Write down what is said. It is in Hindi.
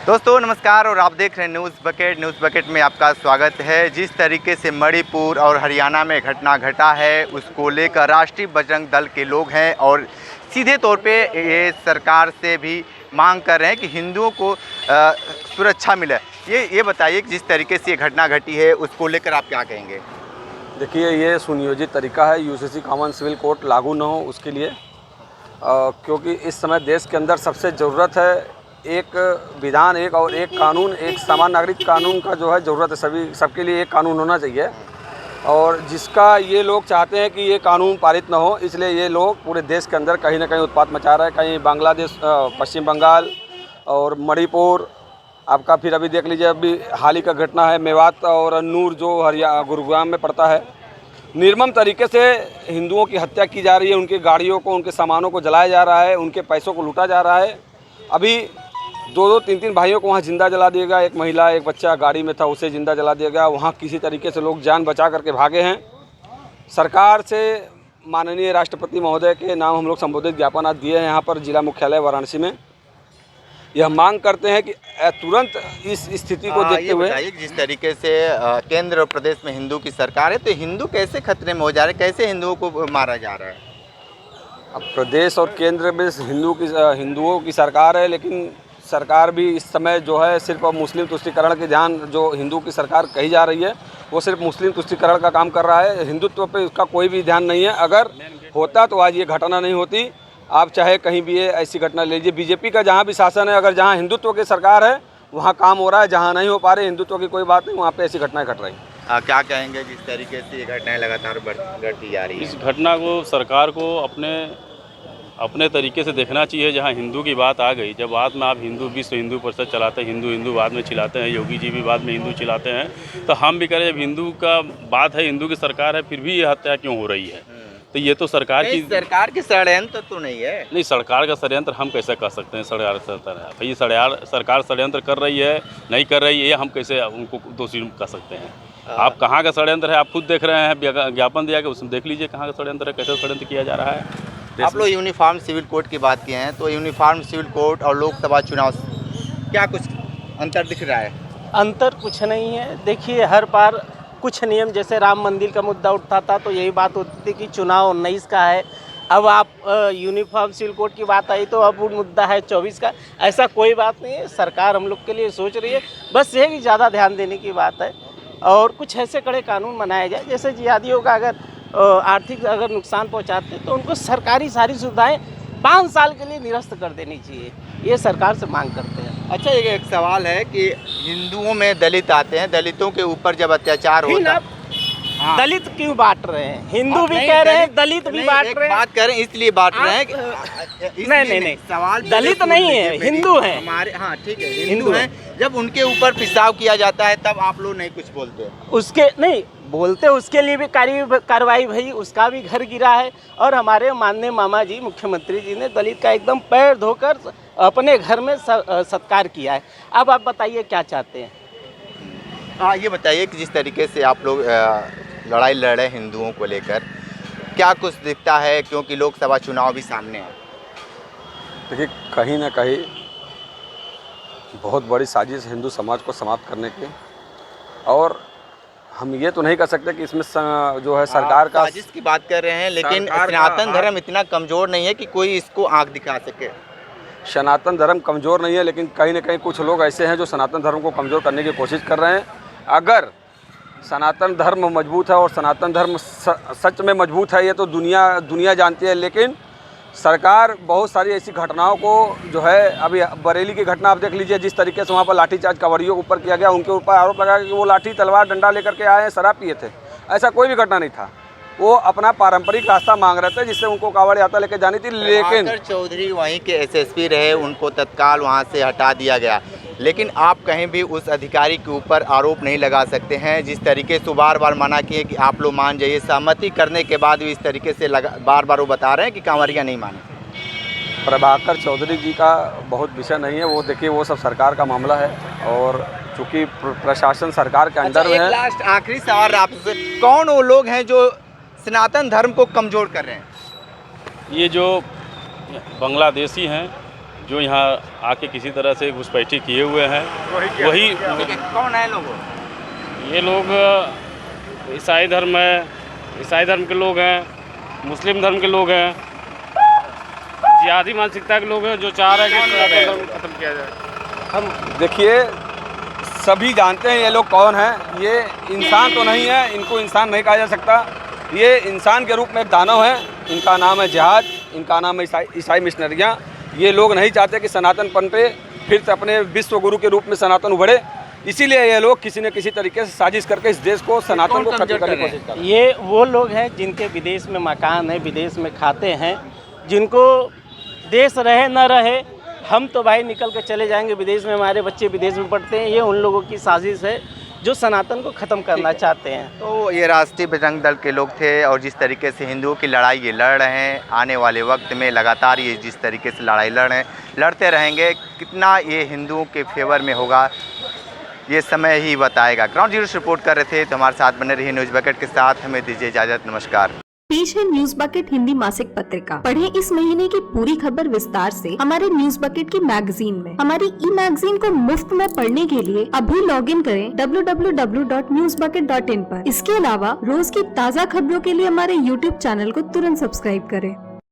दोस्तों नमस्कार और आप देख रहे हैं न्यूज़ बकेट में आपका स्वागत है। जिस तरीके से मणिपुर और हरियाणा में घटना घटा है उसको लेकर राष्ट्रीय बजरंग दल के लोग हैं और सीधे तौर पे ये सरकार से भी मांग कर रहे हैं कि हिंदुओं को सुरक्षा मिले। ये बताइए कि जिस तरीके से ये घटना घटी है उसको लेकर आप क्या कहेंगे? देखिए, ये सुनियोजित तरीका है यूसीसी कॉमन सिविल कोड लागू न हो उसके लिए, क्योंकि इस समय देश के अंदर सबसे ज़रूरत है एक विधान, एक कानून, एक सामान्य नागरिक कानून का जो है ज़रूरत है। सबके लिए एक कानून होना चाहिए और जिसका ये लोग चाहते हैं कि ये कानून पारित ना हो, इसलिए ये लोग पूरे देश के अंदर कहीं ना कहीं उत्पात मचा रहे हैं। कहीं बांग्लादेश, पश्चिम बंगाल और मणिपुर आपका, फिर अभी देख लीजिए अभी हाल ही का घटना है मेवात और नूर जो गुरुग्राम में पड़ता है। निर्मम तरीके से हिंदुओं की हत्या की जा रही है, उनकी गाड़ियों को, उनके सामानों को जलाया जा रहा है, उनके पैसों को लूटा जा रहा है। अभी दो तीन भाइयों को वहाँ जिंदा जला दिया गया। एक महिला, एक बच्चा गाड़ी में था, उसे जिंदा जला दिया गया। वहाँ किसी तरीके से लोग जान बचा करके भागे हैं। सरकार से माननीय राष्ट्रपति महोदय के नाम हम लोग संबोधित ज्ञापन आज दिए हैं यहाँ पर जिला मुख्यालय वाराणसी में। यह मांग करते हैं कि तुरंत इस स्थिति को देखते हुए जिस तरीके से केंद्र और प्रदेश में हिंदू की सरकार है, तो हिंदू कैसे खतरे में हो जा रहे हैं, कैसे हिंदुओं को मारा जा रहा है? अब प्रदेश और केंद्र में हिंदुओं की सरकार है, लेकिन सरकार भी इस समय जो है सिर्फ मुस्लिम तुष्टीकरण के ध्यान, जो हिंदू की सरकार कही जा रही है वो सिर्फ मुस्लिम तुष्टीकरण का काम कर रहा है। हिंदुत्व पे उसका कोई भी ध्यान नहीं है। अगर होता तो आज ये घटना नहीं होती। आप चाहे कहीं भी ये ऐसी घटना ले लीजिए, बीजेपी का जहाँ भी शासन है, अगर जहाँ हिंदुत्व की सरकार है वहाँ काम हो रहा है, जहाँ नहीं हो पा रहे हिंदुत्व की कोई बात नहीं, वहाँ पे ऐसी घटनाएं घट रही हैं। क्या कहेंगे जिस तरीके से ये घटनाएं लगातार बढ़ती जा रही है? इस घटना को सरकार को अपने तरीके से देखना चाहिए। जहाँ हिंदू की बात आ गई, जब बाद में आप विश्व हिंदू परिषद चलाते हैं, हिंदू बाद में चिल्लाते हैं, योगी जी भी बाद में हिंदू चिल्लाते हैं, तो हम भी करें जब हिंदू का बात है, हिंदू की सरकार है, फिर भी ये हत्या क्यों हो रही है? तो ये तो सरकार की षड्यंत्र तो नहीं है। नहीं, सरकार का षड्यंत्र हम कैसे कर सकते हैं? षड्यंत्र है भाई, सरकार षड्यंत्र कर रही है, नहीं कर रही है, हम कैसे उनको दोषी कर सकते हैं? आप कहाँ का षड्यंत्र है आप खुद देख रहे हैं, ज्ञापन दिया कि उसमें देख लीजिए कहाँ का षड्यंत्र है, कैसे षड्यंत्र किया जा रहा है। आप लोग यूनिफॉर्म सिविल कोड की बात किए हैं, तो यूनिफॉर्म सिविल कोड और लोकसभा चुनाव क्या कुछ अंतर दिख रहा है? अंतर कुछ नहीं है। देखिए, हर बार कुछ नियम, जैसे राम मंदिर का मुद्दा उठता था तो यही बात होती थी कि चुनाव 19 का है। अब आप यूनिफॉर्म सिविल कोड की बात आई तो अब वो मुद्दा है 24 का। ऐसा कोई बात नहीं है, सरकार हम लोग के लिए सोच रही है। बस ये कि ज़्यादा ध्यान देने की बात है और कुछ ऐसे कड़े कानून बनाए जाए, जैसे जिहादियों का अगर आर्थिक अगर नुकसान पहुंचाते तो उनको सरकारी सारी सुविधाएं 5 साल के लिए निरस्त कर देनी चाहिए। ये सरकार से मांग करते हैं। अच्छा, एक सवाल है कि हिंदुओं में दलित आते हैं, दलितों के ऊपर जब अत्याचार होता है, दलित क्यों बांट रहे हैं? हिंदू भी कह रहे हैं, दलित भी बांट रहे हैं। बात करें इसलिए बांट रहे हैं कि नहीं, सवाल दलित नहीं है, हिंदू है हमारे। हाँ ठीक है, हिंदू हैं। जब उनके ऊपर पिसाव किया जाता है तब आप लोग नहीं कुछ बोलते? उसके नहीं बोलते, उसके लिए भी कार्रवाई भाई, उसका भी घर गिरा है। और हमारे माननीय मामा जी, मुख्यमंत्री जी ने दलित का एकदम पैर धोकर अपने घर में सत्कार किया है। अब आप बताइए क्या चाहते हैं? हाँ, ये बताइए कि जिस तरीके से आप लोग लड़ाई लड़ रहे हिंदुओं को लेकर, क्या कुछ दिखता है, क्योंकि लोकसभा चुनाव भी सामने है? देखिए, कहीं ना कहीं बहुत बड़ी साजिश हिंदू समाज को समाप्त करने की, और हम ये तो नहीं कर सकते कि इसमें जो है सरकार का साजिश की बात कर रहे हैं, लेकिन सनातन धर्म इतना कमज़ोर नहीं है कि कोई इसको आंख दिखा सके। सनातन धर्म कमज़ोर नहीं है, लेकिन कहीं ना कहीं कुछ लोग ऐसे हैं जो सनातन धर्म को कमज़ोर करने की कोशिश कर रहे हैं। अगर सनातन धर्म मजबूत है और सनातन धर्म सच में मजबूत है, ये तो दुनिया जानती है। लेकिन सरकार बहुत सारी ऐसी घटनाओं को जो है, अभी बरेली की घटना आप देख लीजिए, जिस तरीके से वहाँ पर लाठीचार्ज कांवड़ियों के ऊपर किया गया, उनके ऊपर आरोप लगा कि वो लाठी तलवार डंडा लेकर के आए हैं, शराब पिए थे। ऐसा कोई भी घटना नहीं था। वो अपना पारंपरिक रास्ता मांग रहे थे जिससे उनको कांवड़ यात्रा लेकर जानी थी। लेकिन चौधरी वहीं के एसएसपी रहे, उनको तत्काल वहाँ से हटा दिया गया। लेकिन आप कहीं भी उस अधिकारी के ऊपर आरोप नहीं लगा सकते हैं। जिस तरीके से बार बार मना किए कि आप लोग मान जाइए, सहमति करने के बाद भी इस तरीके से बार बार वो बता रहे हैं कि कांवरिया नहीं माने। प्रभाकर चौधरी जी का बहुत विषय नहीं है, वो देखिए वो सब सरकार का मामला है और चूँकि प्रशासन सरकार के अंदर में है। लास्ट आखिरी सवाल आपसे, कौन वो लोग हैं जो सनातन धर्म को कमज़ोर कर रहे हैं? ये जो बांग्लादेशी हैं, जो यहाँ आके किसी तरह से घुसपैठी किए हुए हैं वही कौन है लोग? ये लोग ईसाई धर्म है, ईसाई धर्म के लोग हैं, मुस्लिम धर्म के लोग हैं, जिहादी मानसिकता के लोग हैं जो चाह रहे हैं कि सनातन धर्म को खत्म किया जाए। हम देखिए सभी जानते हैं ये लोग कौन हैं। ये इंसान तो नहीं है, इनको इंसान नहीं कहा जा सकता। ये इंसान के रूप में एक दानव है। इनका नाम है जिहाद, इनका नाम है ईसाई मिशनरियाँ। ये लोग नहीं चाहते कि सनातन पनपे, फिर से अपने विश्व गुरु के रूप में सनातन उभरे। इसीलिए ये लोग किसी न किसी तरीके से साजिश करके इस देश को सनातन को खत्म करने की कोशिश कर रहे हैं। ये वो लोग हैं जिनके विदेश में मकान है, विदेश में खाते हैं, जिनको देश रहे न रहे हम तो भाई निकल के चले जाएंगे विदेश में, हमारे बच्चे विदेश में पढ़ते हैं। ये उन लोगों की साजिश है जो सनातन को ख़त्म करना चाहते हैं। तो ये राष्ट्रीय बजरंग दल के लोग थे और जिस तरीके से हिंदुओं की लड़ाई ये लड़ रहे हैं, आने वाले वक्त में लगातार ये जिस तरीके से लड़ाई लड़ रहे हैं, लड़ते रहेंगे। कितना ये हिंदुओं के फेवर में होगा ये समय ही बताएगा। ग्राउंड जीरो से रिपोर्ट कर रहे थे, तो हमारे साथ बने रहिए न्यूज़ बकेट के साथ। हमें दीजिए इजाज़त, नमस्कार। पेश है न्यूज बकेट हिंदी मासिक पत्रिका। पढ़ें इस महीने की पूरी खबर विस्तार से हमारे न्यूज बकेट की मैगजीन में। हमारी ई मैगजीन को मुफ्त में पढ़ने के लिए अभी लॉगिन करें www.newsbucket.in पर। इसके अलावा रोज की ताज़ा खबरों के लिए हमारे YouTube चैनल को तुरंत सब्सक्राइब करें।